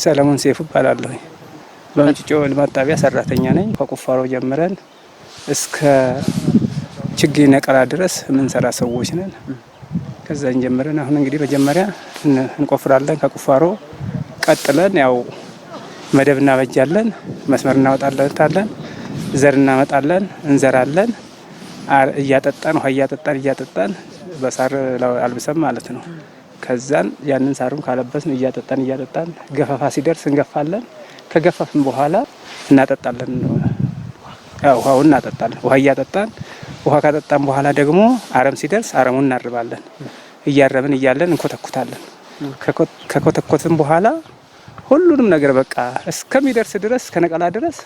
ሰለሞን ሴፉ እባላለሁ። በምንጭጮ ልማት ጣቢያ ሰራተኛ ነኝ። ከቁፋሮ ጀምረን እስከ ችግኝ ነቀላ ድረስ የምንሰራ ሰዎች ነን። ከዛን ጀምረን አሁን እንግዲህ መጀመሪያ እንቆፍራለን። ከቁፋሮ ቀጥለን ያው መደብ እናበጃለን፣ መስመር እናወጣለን፣ ዘር እናመጣለን፣ እንዘራለን። እያጠጣን ውሃ እያጠጣን በሳር አልብሰን ማለት ነው። ከዛን ያንን ሳሩን ካለበስን እያጠጣን ገፈፋ ሲደርስ እንገፋለን። ከገፈፍን በኋላ እናጠጣለን። ውሃውን እናጠጣለን። ውሃ ካጠጣን በኋላ ደግሞ አረም ሲደርስ አረሙን እናርባለን። እያረምን እያለን እንኮተኩታለን። ከኮተኮትን በኋላ ሁሉንም ነገር በቃ እስከሚደርስ ድረስ ከነቀላ ድረስ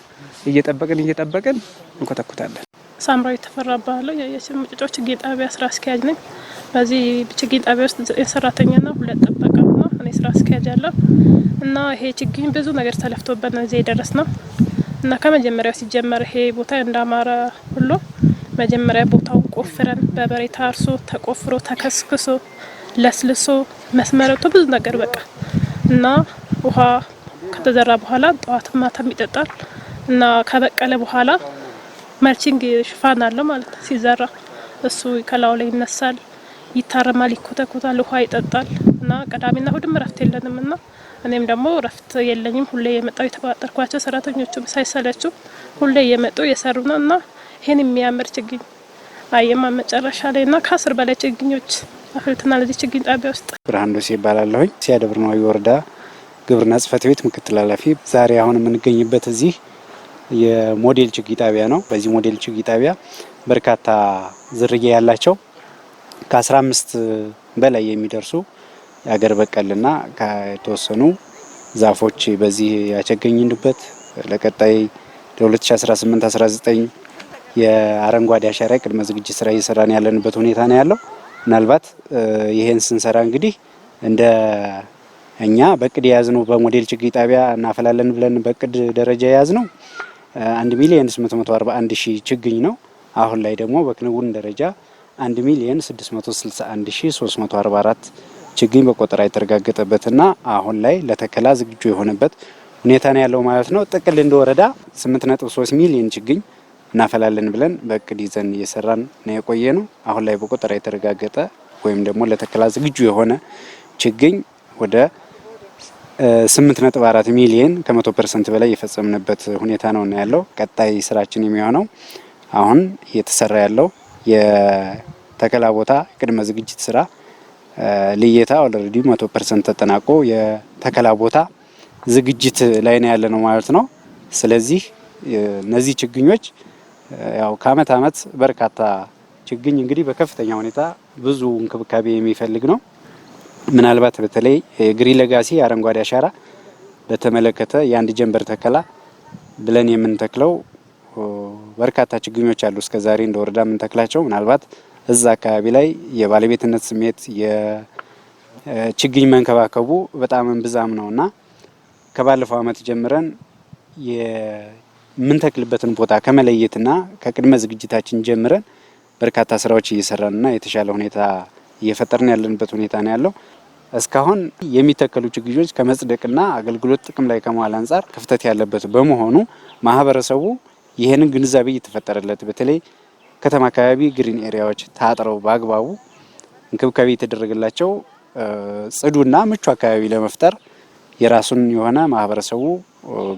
እየጠበቅን እንኮተኩታለን። ሳምራዊ ተፈራባለሁ። የምንጭጮ ችግኝ ጣቢያ ስራ አስኪያጅ ነኝ። በዚህ ችግኝ ጣቢያ ውስጥ የሰራተኛና 2 ጥበቃ ነው። እኔ ስራ አስኪያጅ ያለው እና ይሄ ችግኝ ብዙ ነገር ተለፍቶበት ነው እዚህ የደረስነው እና ከመጀመሪያው ሲጀመር ይሄ ቦታ እንዳማረ ሁሉ መጀመሪያ ቦታውን ቆፍረን በበሬ ታርሶ ተቆፍሮ ተከስክሶ ለስልሶ መስመረቱ ብዙ ነገር በቃ እና ውሃ ከተዘራ በኋላ ጠዋት ማታም ይጠጣል እና ከበቀለ በኋላ መልቺንግ ሽፋን አለው ማለት ነው። ሲዘራ እሱ ከላው ላይ ይነሳል፣ ይታረማል፣ ይኮተኮታል፣ ውሃ ይጠጣል እና ቅዳሜና እሁድም እረፍት የለንም እና እኔም ደግሞ እረፍት የለኝም። ሁሌ የመጣው የተባጠርኳቸው ሰራተኞቹም ሳይሰለቹ ሁሌ የመጡ የሰሩ ነው እና ይሄን የሚያምር ችግኝ አየማ መጨረሻ ላይ እና ከ10 በላይ ችግኞች አፍልተናል እዚህ ችግኝ ጣቢያ ውስጥ። ብርሃን ዶሴ ይባላለሁ። ሲያደብር ነው የወረዳ ግብርና ጽሕፈት ቤት ምክትል ኃላፊ። ዛሬ አሁን የምንገኝበት እዚህ የሞዴል ችግኝ ጣቢያ ነው። በዚህ ሞዴል ችግኝ ጣቢያ በርካታ ዝርያ ያላቸው ከ15 በላይ የሚደርሱ የሀገር በቀልና ከተወሰኑ ዛፎች በዚህ ያቸገኝንበት ለቀጣይ ለ2018-19 የአረንጓዴ አሻራ ቅድመ ዝግጅት ስራ እየሰራን ያለንበት ሁኔታ ነው ያለው። ምናልባት ይሄን ስንሰራ እንግዲህ እንደ እኛ በቅድ የያዝነው በሞዴል ችግኝ ጣቢያ እናፈላለን ብለን በቅድ ደረጃ የያዝነው 1,841,000 ችግኝ ነው። አሁን ላይ ደግሞ በክንውን ደረጃ 1,661,344 ችግኝ በቆጠራ የተረጋገጠበትና አሁን ላይ ለተከላ ዝግጁ የሆነበት ሁኔታ ነው ያለው ማለት ነው። ጥቅል እንደ ወረዳ 8.3 ሚሊዮን ችግኝ እናፈላለን ብለን በቅድ ይዘን እየሰራን ነው የቆየ ነው። አሁን ላይ በቆጠራ የተረጋገጠ ወይም ደግሞ ለተከላ ዝግጁ የሆነ ችግኝ ወደ 8.4 ሚሊዮን ከ100% በላይ የፈጸምንበት ሁኔታ ነው ያለው። ቀጣይ ስራችን የሚሆነው አሁን እየተሰራ ያለው የተከላ ቦታ ቅድመ ዝግጅት ስራ ልየታ ኦልሬዲ 100% ተጠናቆ የተከላ ቦታ ዝግጅት ላይ ነው ያለነው ማለት ነው። ስለዚህ እነዚህ ችግኞች ያው ከአመት አመት በርካታ ችግኝ እንግዲህ በከፍተኛ ሁኔታ ብዙ እንክብካቤ የሚፈልግ ነው። ምናልባት በተለይ ግሪን ሌጋሲ አረንጓዴ አሻራ በተመለከተ የአንድ ጀንበር ተከላ ብለን የምንተክለው በርካታ ችግኞች አሉ። እስከዛሬ እንደ ወረዳ የምንተክላቸው ምናልባት እዛ አካባቢ ላይ የባለቤትነት ስሜት የችግኝ መንከባከቡ በጣም እንብዛም ነውና ከባለፈው አመት ጀምረን የምንተክልበትን ቦታ ከመለየትና ከቅድመ ዝግጅታችን ጀምረን በርካታ ስራዎች እየሰራንና የተሻለ ሁኔታ እየፈጠርን ያለንበት ሁኔታ ነው ያለው። እስካሁን የሚተከሉ ችግኞች ከመጽደቅና አገልግሎት ጥቅም ላይ ከመዋል አንጻር ክፍተት ያለበት በመሆኑ ማህበረሰቡ ይሄንን ግንዛቤ እየተፈጠረለት በተለይ ከተማ አካባቢ ግሪን ኤሪያዎች ታጥረው በአግባቡ እንክብካቤ የተደረገላቸው ጽዱና ምቹ አካባቢ ለመፍጠር የራሱን የሆነ ማህበረሰቡ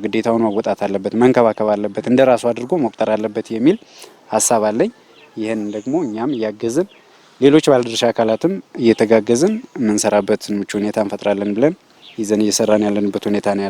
ግዴታውን መወጣት አለበት፣ መንከባከብ አለበት፣ እንደራሱ አድርጎ መቁጠር አለበት የሚል ሀሳብ አለኝ። ይሄን ደግሞ እኛም እያገዝን ሌሎች ባለድርሻ አካላትም እየተጋገዝን የምንሰራበትን ምቹ ሁኔታ እንፈጥራለን ብለን ይዘን እየሰራን ያለንበት ሁኔታ ነው ያለው።